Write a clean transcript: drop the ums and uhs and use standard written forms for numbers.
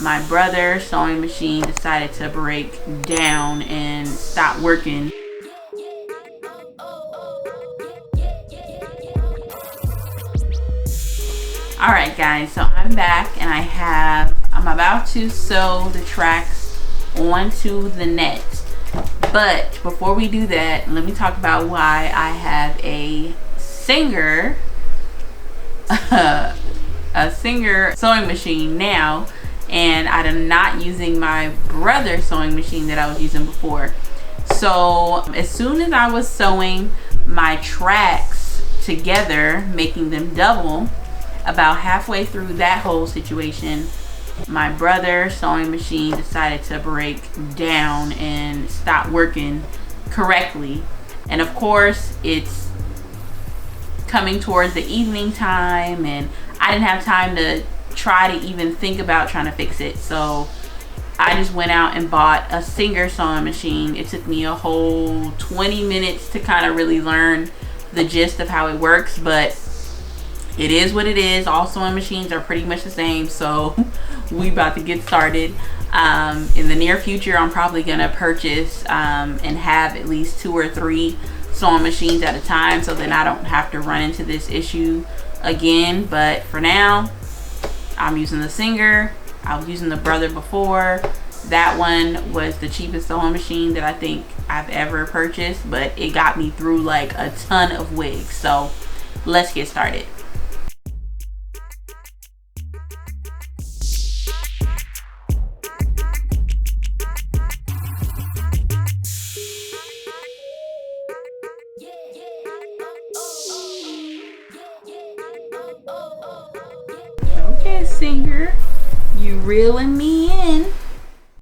my brother's sewing machine decided to break down and stop working. Alright guys, so I'm back and I'm about to sew the tracks onto the net. But before we do that, let me talk about why I have a Singer sewing machine now, and I'm not using my brother's sewing machine that I was using before. So as soon as I was sewing my tracks together, making them double, about halfway through that whole situation, my brother's sewing machine decided to break down and stop working correctly. And of course, it's coming towards the evening time, and I didn't have time to try to even think about trying to fix it. So I just went out and bought a Singer sewing machine. It took me a whole 20 minutes to kind of really learn the gist of how it works, but it is what it is. All sewing machines are pretty much the same, so we about to get started. In the near future, I'm probably gonna purchase and have at least 2 or 3 sewing machines at a time, so then I don't have to run into this issue again. But for now, I'm using the Singer. I was using the Brother before. That one was the cheapest sewing machine that I think I've ever purchased, but it got me through like a ton of wigs. So let's get started. Okay, Singer, you reeling me in.